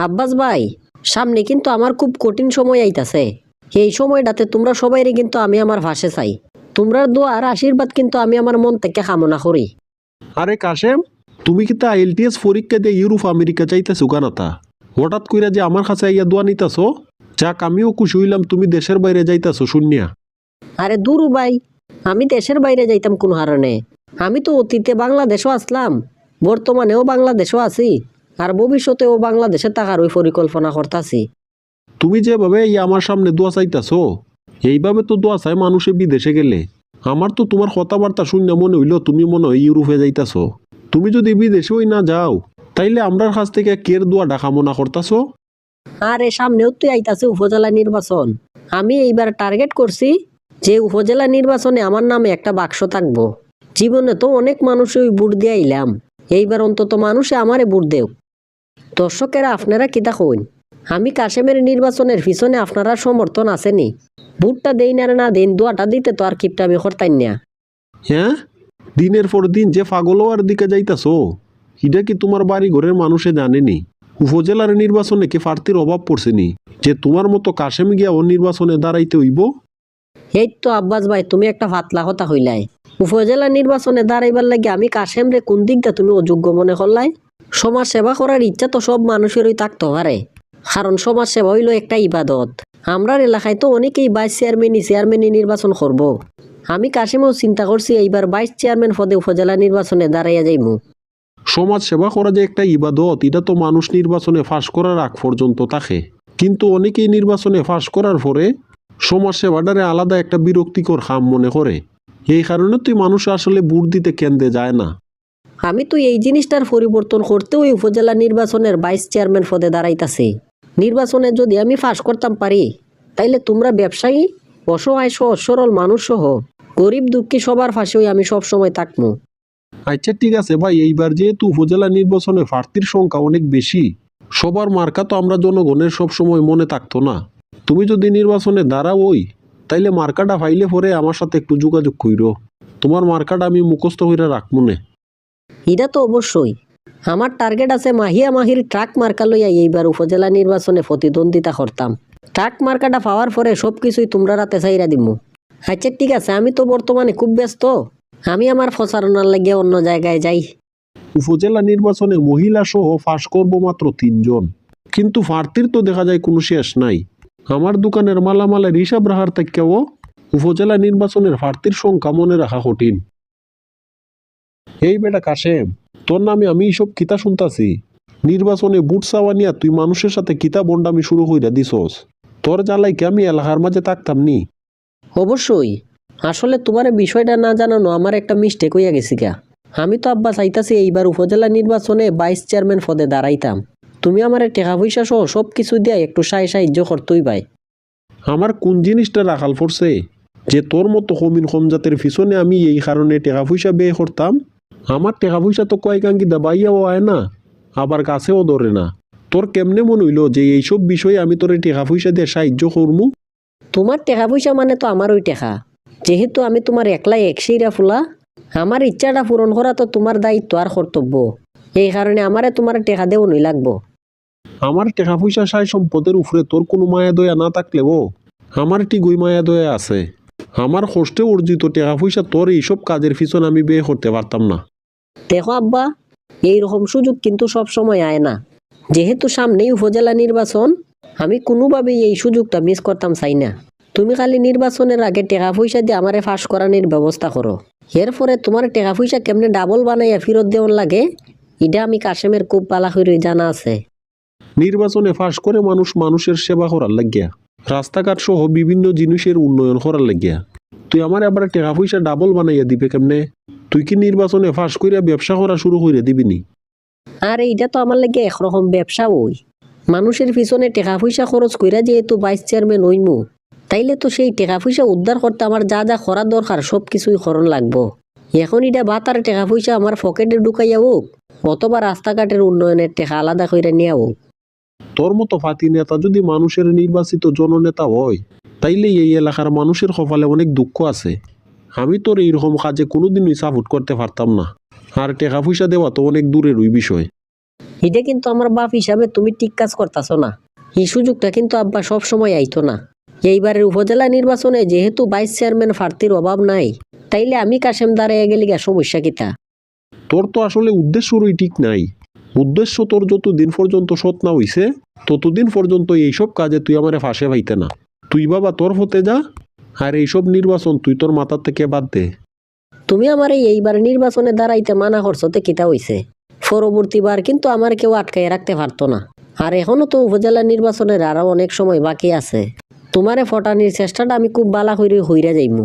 আব্বাস ভাই, সামনে কিন্তু আমার খুব কঠিন সময় আইতাছে। এই সময়টাতে তোমরা সবাইরে কিন্তু আমি আমার ভাষে চাই। তোমরা দোয়ার আশীর্বাদ কিন্তু আমি আমার মন থেকে কামনা করি। আরে কাশেম, তুমি কি তা আইএলটিএস পরীক্ষা দিয়ে ইউরোপ আমেরিকা চাইতেছো কানাতা? হঠাৎ কইরা যে আমার কাছে ইয়া দোয়া নিতাছো? যাক, আমিও খুশি হইলাম তুমি দেশের বাইরে যাইতাছো শুনিয়া। আরে দুরু ভাই, আমি দেশের বাইরে যাইতাম কোন হারণে? আমি তো অতীতে বাংলাদেশও আসলাম, বর্তমানেও বাংলাদেশও আছি, আর ভবিষ্যতেও বাংলাদেশে থাকার ওই পরিকল্পনা করতাছি। তুমি যেভাবে ইয়া আমার সামনে দোয়া চাইতাছো, এইভাবে তো দোয়া চাই মানুষে বিদেশে গেলে। আমার তো তোমার কথাবার্তা শুনে মনে হইলো তুমি মনে হয় ইউরোপে যাইতাছো। তুমি যদি বিদেশে ওই না যাও, তাইলে আমরার কাছ থেকে কের দোয়া কামনা করতাছো? আর এ সামনেও তুই আইতাছে উপজেলা নির্বাচন। আমি এইবার টার্গেট করছি যে উপজেলা নির্বাচনে আমার নামে একটা বাক্স থাকবো। জীবনে তো অনেক মানুষ ওই ভোট দিয়ে আইলাম, এইবার অন্তত মানুষে আমারে ভোট দেও। দর্শকেরা আপনারা কিতা কইন? আমি কাশেমের নির্বাচনের পিছনে আপনারা সমর্থন আসেনি? ভোটটা দেই না দেন, দোয়াটা দিতে তো আর কিপটা আমি করতাই না। হ্যাঁ, দিনের পর দিন যে পাগলোয়ার দিকে যাইতাছো, এটা কি তোমার বাড়ি ঘরের মানুষে জানেনি? উপজেলার নির্বাচনে কি প্রার্থীর অভাব পড়ছেনি যে তোমার মতো কাশেম গিয়া ও নির্বাচনে দাঁড়াইতে হইব? এই তো আব্বাস ভাই, তুমি একটা ফাতলা কথা হইলাই। উপজেলা নির্বাচনে দাঁড়াইবার লাগে আমি কাশেম রে কোন দিকটা তুমি অযোগ্য মনে করলাই? সমাজ সেবা করার ইচ্ছা তো সব মানুষেরই থাকতে পারে, কারণ সমাজ সেবা হইল একটা ইবাদত। আমরার এলাকায় তো অনেকেই ভাইস চেয়ারম্যানই নির্বাচন করব। আমি কাশেমও চিন্তা করছি এইবার ভাইস চেয়ারম্যান পদে উপজেলা নির্বাচনে দাঁড়াইয়া যাইমু। সমাজ সেবা করা যে একটা ইবাদত, এটা তো মানুষ নির্বাচনে ফাঁস করার আগ পর্যন্ত থাকে। কিন্তু অনেকেই নির্বাচনে ফাঁস করার পরে সমাজ সেবাটারে আলাদা একটা বিরক্তিকর কাম মনে করে। এই কারণে তুই মানুষ আসলে ভোট দিতে কেন্দ্রে যায় না। আমি তো এই জিনিসটার পরিবর্তন করতে ওই উপজেলা নির্বাচনের ভাইস চেয়ারম্যান পদে দাঁড়াইতাছি। নির্বাচনে যদি আমি ফাঁস করতাম পারি, তাইলে তোমরা ব্যবসায়ী, অসহায় সহজ সরল মানুষ সহ গরিব দুঃখী সবার ফাঁসেই আমি সবসময় থাকবো। আচ্ছা ঠিক আছে ভাই, এইবার যেহেতু উপজেলা নির্বাচনে প্রার্থীর সংখ্যা অনেক বেশি, সবার মার্কা তো আমরা জনগণের সব সময় মনে থাকতো না। তুমি যদি নির্বাচনে দাঁড়াও তাইলে মার্কাটা ফাইলে পরে আমার সাথে একটু যোগাযোগ কইরো। তোমার মার্কাটা আমি মুখস্থ হইরা রাখমুনে। এটা তো অবশ্যই। আমার টার্গেট আছে মাহিয়া মাহির ট্রাক মার্কা লইয়া এইবার উপজেলা নির্বাচনে প্রতিদ্বন্দ্বিতা করতাম। ট্রাক মার্কাটা পাওয়ার পরে সবকিছুই তোমরা রাতে চাইরা দিমু। আচ্ছা ঠিক আছে, আমি তো বর্তমানে খুব ব্যস্ত, আমি আমার প্রচারণার লাগিয়ে অন্য জায়গায় যাই। উপজেলা নির্বাচনে মহিলা সহ ফাঁস করবো মাত্র 3 জন, কিন্তু প্রার্থীর তো দেখা যায় কোনো শেষ নাই। আমার দোকানের মালামালের হিসাব রাখার থেকেও উপজেলা নির্বাচনের প্রার্থীর সংখ্যা মনে রাখা কঠিন। এই বেটা কাশেম, তোর নামে আমি এইসব কিতা শুনতাছি? নির্বাচনে বুট চাওয়া নিয়া তুই মানুষের সাথে কিতা বন্ডামি শুরু কইরা দিছস? তোর জ্বালাই কি আমি এলাকার মাঝে থাকতাম নি? অবশ্যই। আসলে তোমার বিষয়টা না জানানো আমার একটা মিস্টেক হইয়া গেছি গা। আমি তো আব্বা চাইতাছি এইবার উপজেলা নির্বাচনে ভাইস চেয়ারম্যান পদে দাঁড়াইতাম। তুমি আমার টাকা পয়সা সহ সব কিছু দিয়া একটু সাহায্য করতেই ভাই। আমার কোন জিনিসটা রাখাল পড়ছে যে তোর মতো কমিন কম জাতের পিছনে আমি এই কারণে টাকা পয়সা ব্যয় করতাম? আমার টাকা পয়সা তো কয়েকাঙ্কি দাবাইয়াও আয় না, আবার কাছেও ধরে না। তোর কেমনে মনে হইল যে এইসব বিষয়ে আমি তোর টাকা পয়সা দিয়ে সাহায্য করবো? তোমার টাকা পয়সা মানে তো আমার ওই টাকা। যেহেতু আমি তোমার একলাই একশিরা ফুলা, আমার ইচ্ছাটা পূরণ করা তো তোমার দায়িত্ব আর কর্তব্য। এই কারণে আমারে তোমার টাকা দেও নই লাগবো। আমার টাকা পয়সা সাই সম্পদের উপরে তোর কোনো মায়া দয়া না থাকলেও আমার ঠিকই মায়া দয়া আছে। আমার কষ্টে অর্জিত টাকা পয়সা তোর এইসব কাজের পিছনে আমি ব্যয় করতে পারতাম না। দেখো আব্বা, এইরকম সুযোগ কিন্তু সব সময় আয় না। যেহেতু সামনেই উপজেলা নির্বাচন, আমি কোনোভাবেই এই সুযোগটা মিস করতাম চাই না। তুমি খালি নির্বাচনের আগে টাকা পয়সা দিয়ে আমারে ফাঁস করানোর ব্যবস্থা করো। এরপরে তোমার টাকা পয়সা কেমনে ডাবল বানাইয়া ফেরত দেওয়ার লাগে, এটা আমি কাশেমের খুব পালা করে জানা আছে। নির্বাচনে ফাঁস করে মানুষের সেবা করার লাগিয়া, রাস্তাঘাট সহ বিভিন্ন জিনিসের উন্নয়ন করার লাগিয়া তুই আমার আবার টাকা পয়সা ডাবল বানাইয়া দিবে কেমনে? তুই কি নির্বাচনে ফাঁস করিয়া ব্যবসা করা শুরু করে দিবিনি? আর এইটা তো আমার লাগে একরকম ব্যবসা ওই। মানুষের পিছনে টাকা পয়সা খরচ কইরা যেহেতু ভাইস চেয়ারম্যান হইমু, তাইলে তো সেই টাকা পয়সা উদ্ধার করতে আমার যা যা করার দরকার সব কিছুই করণ লাগবো। এখন এটা ভাতার টাকা পয়সা আমার পকেটে ঢুকাইয়া হোক, অথবা রাস্তাঘাটের উন্নয়নের টাকা আলাদা করে নেওয়া হোক। তোর মতো ফাতি নেতা যদি মানুষের নির্বাচিত জননেতা হয়, তাইলে এই এলাকার মানুষের কপালে অনেক দুঃখ আছে। আমি তোর এইরকম কাজে কোনোদিনই সাপোর্ট করতে পারতাম না। আর টাকা পয়সা দেওয়া তো অনেক দূরের ওই বিষয়। এটা কিন্তু আমার বাপ হিসাবে তুমি ঠিক কাজ করতেছো না। এই সুযোগটা কিন্তু আব্বা সব সময় আইতো না। এইবারের উপজেলা নির্বাচনে যেহেতু ভাইস চেয়ারম্যান প্রার্থীর অভাব নাই, তাইলে আমি কাশেম দাঁড়াইয়া গেলি গা সমস্যা কিতা? তোর তো আসলে উদ্দেশ্যরই ঠিক নাই। উদ্দেশ্য তোর যতদিন পর্যন্ত সৎ না হইছে ততদিন পর্যন্ত এইসব কাজে তুই আমারে ফাঁসে পাইতে না। তুই বাবা তোর হতে যা, আর এইসব নির্বাচন তুই তোর মাথার থেকে বাদ দে। তুমি আমার এইবার নির্বাচনে দাঁড়াইতে মানা করছোতে কিতা হইছে? পরবর্তীবার কিন্তু আমার কেউ আটকাইয়া রাখতে পারতো না। আর এখনো তো উপজেলা নির্বাচনের আরো অনেক সময় বাকি আছে। তোমারে ফটানির চেষ্টাটা আমি খুব বালা হইরা যাইমু।